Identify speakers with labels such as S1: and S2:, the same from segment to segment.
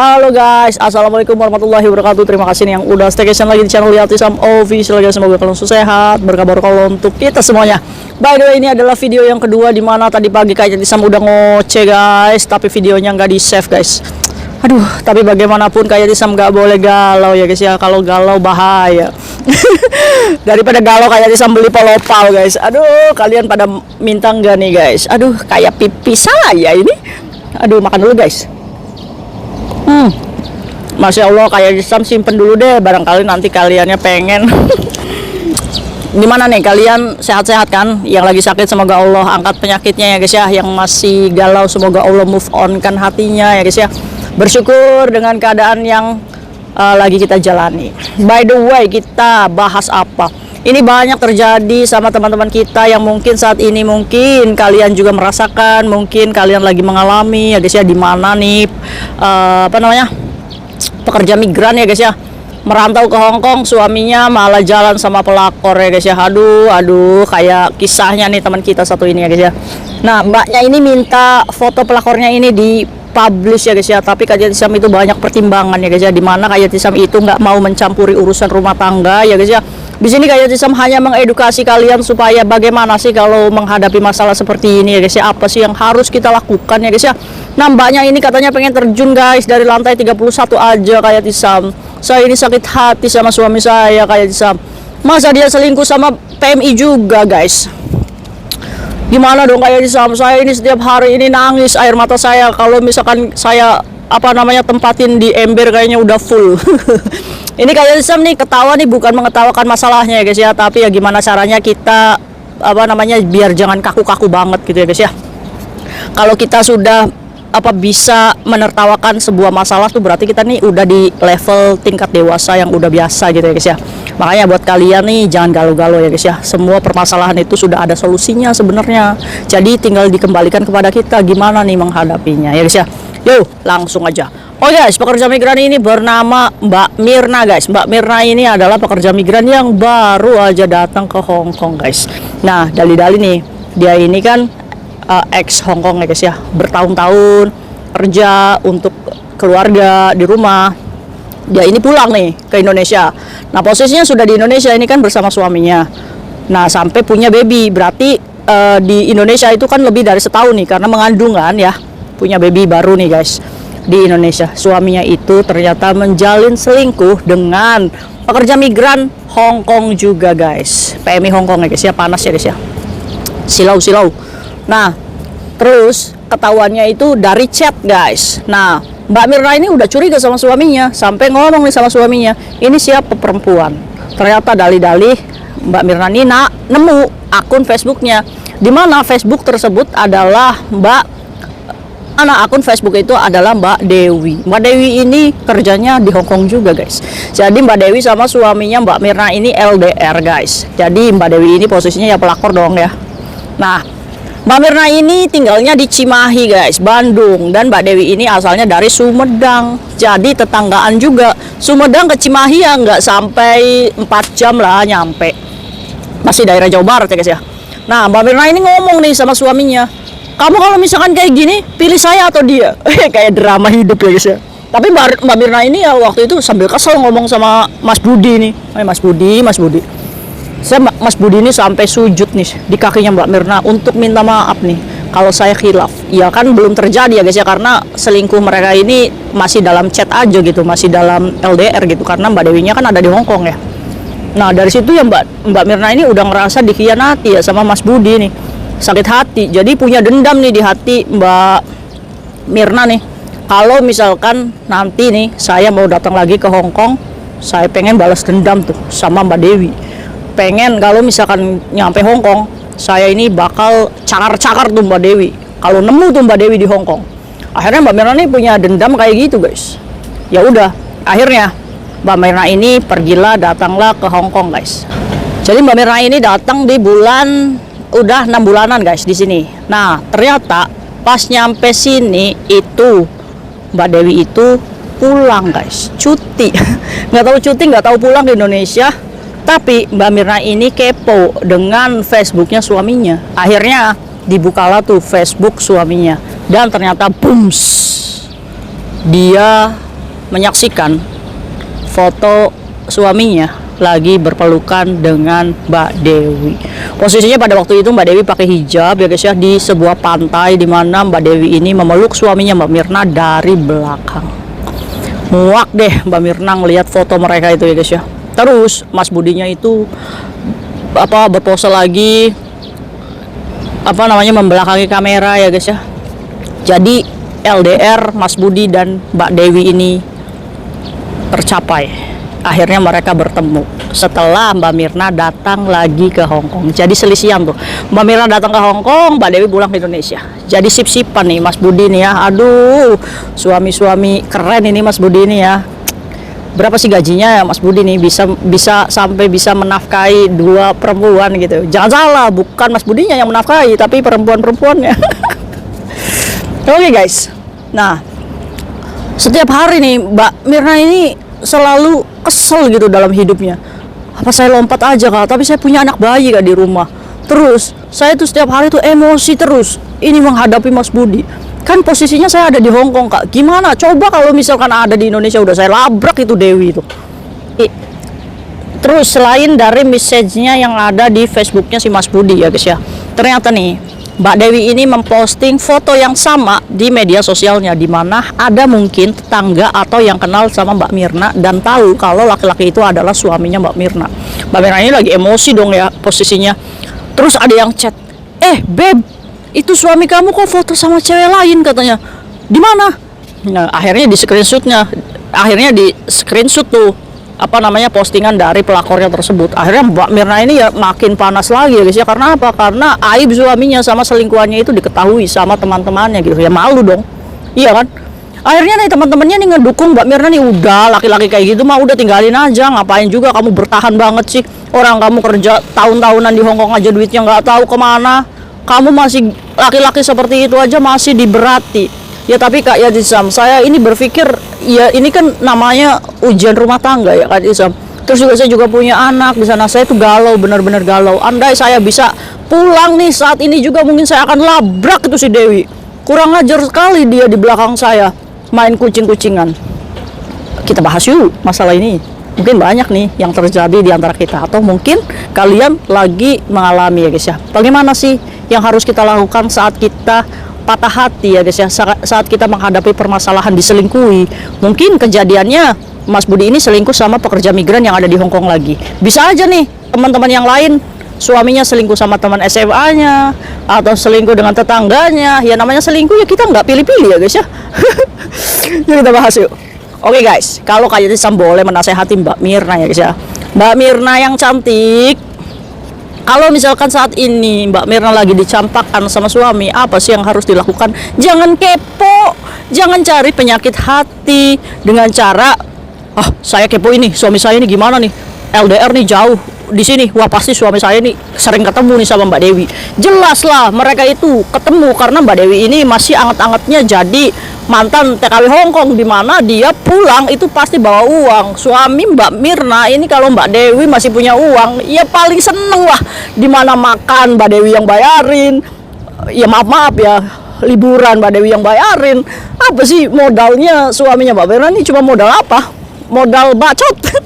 S1: Halo guys, assalamualaikum warahmatullahi wabarakatuh. Terima kasih nih yang udah staycation lagi di channel Yatisam Official guys. Semoga kalian sehat, berkabar kalau untuk kita semuanya. By the way, ini adalah video yang kedua di mana tadi pagi kayak Yatisam udah ngoceh guys, tapi videonya nggak di save guys. Aduh, tapi bagaimanapun kayak Yatisam nggak boleh galau ya guys ya. Kalau galau bahaya. Daripada galau kayak Yatisam beli polopal guys. Aduh, kalian pada minta nggak nih guys? Aduh, kayak pipi saya ini. Aduh, makan dulu guys. Masya Allah, kayak Yatisam simpen dulu deh, barangkali nanti kaliannya pengen. Gimana nih, kalian sehat-sehat kan? Yang lagi sakit semoga Allah angkat penyakitnya ya guys ya. Yang masih galau semoga Allah move on kan hatinya ya guys ya. Bersyukur dengan keadaan yang lagi kita jalani. By the way, kita bahas apa? Ini banyak terjadi sama teman-teman kita yang mungkin saat ini mungkin kalian juga merasakan, mungkin kalian lagi mengalami ya guys ya, di mana nih pekerja migran ya guys ya, merantau ke Hong Kong, suaminya malah jalan sama pelakor ya guys ya. Aduh, kayak kisahnya nih teman kita satu ini ya guys ya. Nah, mbaknya ini minta foto pelakornya ini di publish ya guys ya, tapi Kak Yatisam itu banyak pertimbangan ya guys ya, dimana Kak Yatisam itu nggak mau mencampuri urusan rumah tangga ya guys ya. Di sini Kak Yatisam hanya mengedukasi kalian supaya bagaimana sih kalau menghadapi masalah seperti ini ya guys ya, apa sih yang harus kita lakukan ya guys ya. Nah, mbaknya ini katanya pengen terjun guys dari lantai 31 aja Kak Yatisam. Saya ini sakit hati sama suami saya Kak Yatisam. Masa dia selingkuh sama PMI juga guys? Gimana dong Kak Yatisam? Saya ini setiap hari ini nangis air mata saya kalau misalkan saya tempatin di ember kayaknya udah full. Ini Kak Yatisam nih ketawa nih, bukan mengetawakan masalahnya ya guys ya, tapi ya gimana caranya kita biar jangan kaku-kaku banget gitu ya guys ya. Kalau kita sudah bisa menertawakan sebuah masalah tuh berarti kita nih udah di level tingkat dewasa yang udah biasa gitu ya guys ya. Makanya buat kalian nih jangan galau-galau ya guys ya. Semua permasalahan itu sudah ada solusinya sebenarnya. Jadi tinggal dikembalikan kepada kita gimana nih menghadapinya ya guys ya. Yuk, langsung aja. Oh guys, pekerja migran ini bernama Mbak Mirna guys. Mbak Mirna ini adalah pekerja migran yang baru aja datang ke Hong Kong guys. Nah, dali-dali nih, dia ini kan ex Hong Kong ya guys ya, bertahun-tahun kerja untuk keluarga di rumah. Dia ini pulang nih ke Indonesia. Nah, posisinya sudah di Indonesia ini kan bersama suaminya. Nah, sampai punya baby. Berarti di Indonesia itu kan lebih dari setahun nih, karena mengandung kan ya, punya baby baru nih guys di Indonesia. Suaminya itu ternyata menjalin selingkuh dengan pekerja migran Hong Kong juga guys. PMI Hong Kong ya guys ya, panas ya guys ya. Silau. Nah, terus ketahuannya itu dari chat guys. Nah, Mbak Mirna ini udah curiga sama suaminya, sampai ngomong nih sama suaminya, ini siapa perempuan. Ternyata dali-dali Mbak Mirna ini nemu akun Facebooknya, dimana Facebook tersebut adalah akun Facebook itu adalah Mbak Dewi. Mbak Dewi ini kerjanya di Hong Kong juga guys. Jadi Mbak Dewi sama suaminya Mbak Mirna ini LDR guys. Jadi Mbak Dewi ini posisinya ya pelakor dong ya. Nah, Mbak Mirna ini tinggalnya di Cimahi guys, Bandung. Dan Mbak Dewi ini asalnya dari Sumedang. Jadi tetanggaan juga. Sumedang ke Cimahi ya nggak sampai 4 jam lah nyampe. Masih daerah Jawa Barat ya guys ya. Nah, Mbak Mirna ini ngomong nih sama suaminya, kamu kalau misalkan kayak gini, pilih saya atau dia? Kayak drama hidup ya guys ya. Tapi Mbak Mirna ini ya waktu itu sambil kesel ngomong sama Mas Budi nih. Mas Budi. Mas Budi ini sampai sujud nih di kakinya Mbak Mirna untuk minta maaf nih kalau saya khilaf. Ya kan belum terjadi ya guys ya, karena selingkuh mereka ini masih dalam chat aja gitu, masih dalam LDR gitu, karena Mbak Dewinya kan ada di Hong Kong ya. Nah, dari situ ya Mbak Mirna ini udah ngerasa dikhianati ya sama Mas Budi nih. Sakit hati, jadi punya dendam nih di hati Mbak Mirna nih. Kalau misalkan nanti nih saya mau datang lagi ke Hong Kong, saya pengen balas dendam tuh sama Mbak Dewi. Pengen kalau misalkan nyampe Hong Kong, saya ini bakal cakar-cakar tuh Mbak Dewi. Kalau nemu tuh Mbak Dewi di Hong Kong. Akhirnya Mbak Mirna nih punya dendam kayak gitu guys. Ya udah, akhirnya Mbak Mirna ini datanglah ke Hong Kong guys. Jadi Mbak Mirna ini datang di udah 6 bulanan guys di sini. Nah, ternyata pas nyampe sini itu Mbak Dewi itu pulang guys, cuti. nggak tahu pulang ke Indonesia. Tapi Mbak Mirna ini kepo dengan Facebooknya suaminya. Akhirnya dibukalah tuh Facebook suaminya, dan ternyata booms, dia menyaksikan foto suaminya lagi berpelukan dengan Mbak Dewi. Posisinya pada waktu itu Mbak Dewi pakai hijab ya guys ya, di sebuah pantai di mana Mbak Dewi ini memeluk suaminya Mbak Mirna dari belakang. Muak deh Mbak Mirna ngelihat foto mereka itu ya guys ya. Terus Mas Budinya itu berpose lagi, membelakangi kamera ya guys ya. Jadi LDR Mas Budi dan Mbak Dewi ini tercapai. Akhirnya mereka bertemu setelah Mbak Mirna datang lagi ke Hong Kong. Jadi selisihan tuh, Mbak Mirna datang ke Hong Kong, Mbak Dewi pulang ke Indonesia. Jadi sip-sipan nih Mas Budi nih ya. Aduh, suami-suami keren ini Mas Budi ini ya. Berapa sih gajinya ya Mas Budi nih, bisa sampai bisa menafkahi 2 perempuan gitu. Jangan salah, bukan Mas Budinya yang menafkahi, tapi perempuan-perempuannya. Oke guys. Nah, setiap hari nih Mbak Mirna ini selalu kesel gitu dalam hidupnya. Apa saya lompat aja Kak, tapi saya punya anak bayi Kak di rumah. Terus saya tuh setiap hari tuh emosi terus ini menghadapi Mas Budi. Kan posisinya saya ada di Hong Kong Kak. Gimana? Coba kalau misalkan ada di Indonesia, udah saya labrak itu Dewi itu. Terus selain dari message-nya yang ada di Facebooknya si Mas Budi ya guys ya, ternyata nih Mbak Dewi ini memposting foto yang sama di media sosialnya, di mana ada mungkin tetangga atau yang kenal sama Mbak Mirna dan tahu kalau laki-laki itu adalah suaminya Mbak Mirna. Mbak Mirna ini lagi emosi dong ya posisinya. Terus ada yang chat, Beb, itu suami kamu kok foto sama cewek lain katanya. Di mana? Nah, akhirnya di screenshot tuh postingan dari pelakornya tersebut. Akhirnya Mbak Mirna ini ya makin panas lagi ya guys ya. Karena apa? Karena aib suaminya sama selingkuhannya itu diketahui sama teman-temannya gitu. Ya malu dong. Iya kan? Akhirnya nih teman-temannya nih ngedukung Mbak Mirna nih, udah laki-laki kayak gitu mah udah tinggalin aja, ngapain juga kamu bertahan banget sih. Orang kamu kerja tahun-tahunan di Hong Kong aja duitnya nggak tahu kemana. Kamu masih laki-laki seperti itu aja masih diberati. Ya tapi Kak Yadisam, saya ini berpikir ya ini kan namanya ujian rumah tangga ya Kak Yadisam. Terus juga saya juga punya anak di sana, saya tuh galau, benar-benar galau. Andai saya bisa pulang nih saat ini juga mungkin saya akan labrak itu si Dewi. Kurang ajar sekali dia di belakang saya main kucing-kucingan. Kita bahas yuk masalah ini. Mungkin banyak nih yang terjadi di antara kita, atau mungkin kalian lagi mengalami ya guys ya. Bagaimana sih yang harus kita lakukan saat kita patah hati ya guys ya, saat kita menghadapi permasalahan diselingkuhi. Mungkin kejadiannya Mas Budi ini selingkuh sama pekerja migran yang ada di Hong Kong lagi. Bisa aja nih teman-teman yang lain suaminya selingkuh sama teman SMA-nya atau selingkuh dengan tetangganya. Ya namanya selingkuh ya, kita nggak pilih-pilih ya guys ya. Yuk kita bahas yuk. Oke guys, kalau Kak Yadisam boleh menasehati Mbak Mirna ya guys ya. Mbak Mirna yang cantik, kalau misalkan saat ini Mbak Mirna lagi dicampakkan sama suami, apa sih yang harus dilakukan? Jangan kepo, jangan cari penyakit hati dengan cara, saya kepo ini, suami saya ini gimana nih, LDR nih jauh di sini, wah pasti suami saya ini sering ketemu nih sama Mbak Dewi. Jelaslah mereka itu ketemu karena Mbak Dewi ini masih anget-angetnya jadi mantan TKW Hong Kong, di mana dia pulang itu pasti bawa uang. Suami Mbak Mirna ini kalau Mbak Dewi masih punya uang, ya paling seneng lah. Di mana makan Mbak Dewi yang bayarin. Ya maaf ya, liburan Mbak Dewi yang bayarin. Apa sih modalnya suaminya Mbak Mirna ini, cuma modal apa? Modal bacot.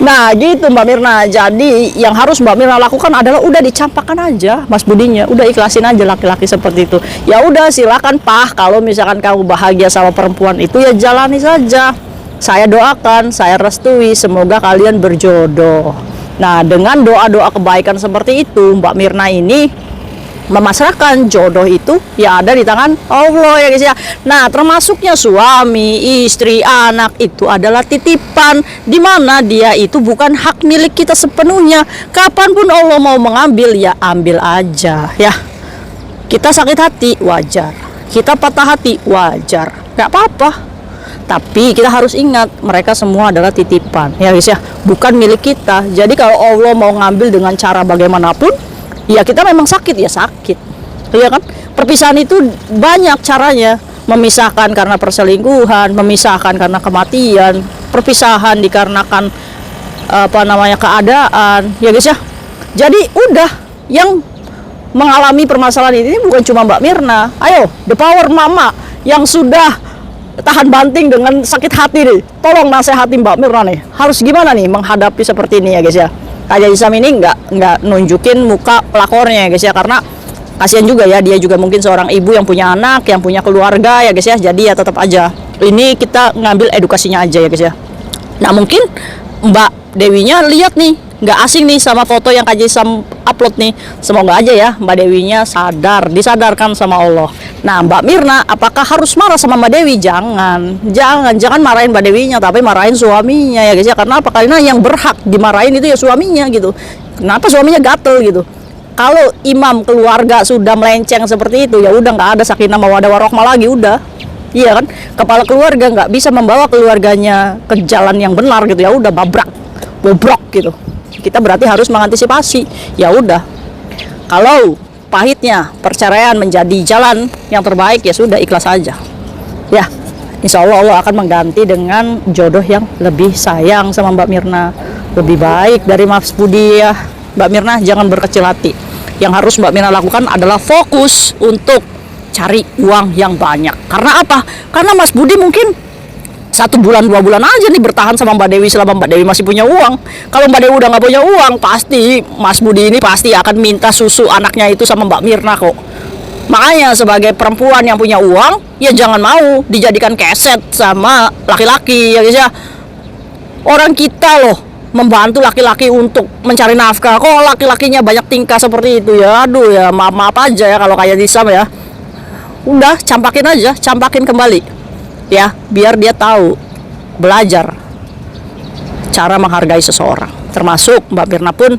S1: Nah gitu Mbak Mirna. Jadi yang harus Mbak Mirna lakukan adalah udah dicampakkan aja Mas Budinya, udah ikhlasin aja laki-laki seperti itu. Ya udah silakan kalau misalkan kamu bahagia sama perempuan itu ya jalani saja. Saya doakan, saya restui, semoga kalian berjodoh. Nah dengan doa-doa kebaikan seperti itu, Mbak Mirna ini memasrahkan jodoh itu ya ada di tangan Allah ya guys ya. Nah termasuknya suami, istri, anak itu adalah titipan, dimana dia itu bukan hak milik kita sepenuhnya. Kapanpun Allah mau mengambil ya ambil aja ya. Kita sakit hati wajar, kita patah hati wajar, nggak apa-apa. Tapi kita harus ingat mereka semua adalah titipan ya guys ya, bukan milik kita. Jadi kalau Allah mau ngambil dengan cara bagaimanapun, ya kita memang sakit ya sakit, iya kan? Perpisahan itu banyak caranya, memisahkan karena perselingkuhan, memisahkan karena kematian, perpisahan dikarenakan keadaan, ya guys ya. Jadi udah, yang mengalami permasalahan ini bukan cuma Mbak Mirna. Ayo, the power mama yang sudah tahan banting dengan sakit hati nih. Tolong nasihati Mbak Mirna nih. Harus gimana nih menghadapi seperti ini ya guys ya. Kayak Isam ini nggak nunjukin muka pelakornya ya guys ya, karena kasihan juga ya, dia juga mungkin seorang ibu yang punya anak, yang punya keluarga ya guys ya. Jadi ya tetap aja, ini kita ngambil edukasinya aja ya guys ya. Nah mungkin Mbak Dewinya lihat nih, nggak asing nih sama foto yang Kak Jisam upload nih. Semoga aja ya Mbak Dewinya disadarkan sama Allah. Nah Mbak Mirna apakah harus marah sama Mbak Dewi? Jangan marahin Mbak Dewinya, tapi marahin suaminya ya guys ya. Karena apa? Karena yang berhak dimarahin itu ya suaminya gitu. Kenapa suaminya gatel gitu? Kalau imam keluarga sudah melenceng seperti itu, ya udah nggak ada sakinah mawaddah warahmah lagi, udah. Iya kan? Kepala keluarga nggak bisa membawa keluarganya ke jalan yang benar gitu, ya udah bobrok gitu. Kita berarti harus mengantisipasi. Ya udah. Kalau pahitnya perceraian menjadi jalan yang terbaik, ya sudah, ikhlas aja. Ya, insya Allah akan mengganti dengan jodoh yang lebih sayang sama Mbak Mirna, lebih baik dari Mas Budi ya. Mbak Mirna jangan berkecil hati. Yang harus Mbak Mirna lakukan adalah fokus untuk cari uang yang banyak. Karena apa? Karena Mas Budi mungkin 1 bulan 2 bulan aja nih bertahan sama Mbak Dewi selama Mbak Dewi masih punya uang. Kalau Mbak Dewi udah nggak punya uang, pasti Mas Budi ini pasti akan minta susu anaknya itu sama Mbak Mirna kok. Makanya sebagai perempuan yang punya uang, ya jangan mau dijadikan keset sama laki-laki ya guys ya. Orang kita loh membantu laki-laki untuk mencari nafkah, kok laki-lakinya banyak tingkah seperti itu ya. Aduh ya, maaf aja ya kalau kayak Disam ya. Udah campakin kembali ya, biar dia tahu, belajar cara menghargai seseorang. Termasuk Mbak Mirna pun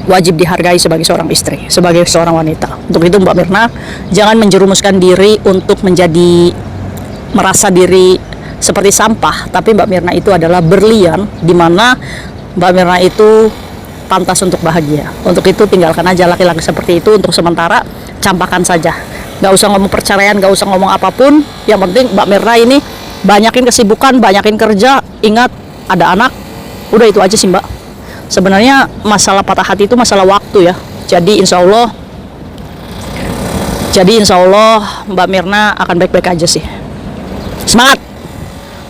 S1: wajib dihargai sebagai seorang istri, sebagai seorang wanita. Untuk itu Mbak Mirna jangan menjerumuskan diri untuk merasa diri seperti sampah, tapi Mbak Mirna itu adalah berlian, di mana Mbak Mirna itu pantas untuk bahagia. Untuk itu tinggalkan aja laki-laki seperti itu untuk sementara, campakkan saja. Gak usah ngomong perceraian, gak usah ngomong apapun. Yang penting Mbak Mirna ini banyakin kesibukan, banyakin kerja, ingat ada anak. Udah itu aja sih Mbak. Sebenarnya masalah patah hati itu masalah waktu ya. Jadi insya Allah Mbak Mirna akan baik-baik aja sih. Semangat.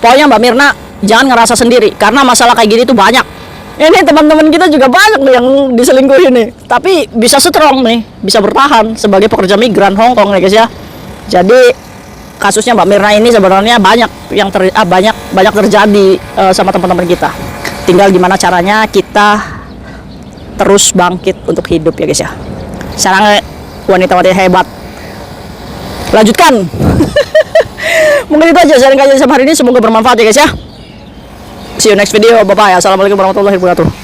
S1: Pokoknya Mbak Mirna jangan ngerasa sendiri, karena masalah kayak gini tuh banyak. Ini teman-teman kita juga banyak nih yang diselingkuhin nih, tapi bisa strong nih, bisa bertahan sebagai pekerja migran Hong Kong nih guys ya. Jadi kasusnya Mbak Mirna ini sebenarnya banyak terjadi sama teman-teman kita. Tinggal gimana caranya kita terus bangkit untuk hidup ya guys ya. Sarang wanita-wanita hebat. Lanjutkan. Mungkin itu aja sharing kajian sama hari ini, semoga bermanfaat ya guys ya. See you next video, bye bye. Assalamualaikum warahmatullahi wabarakatuh.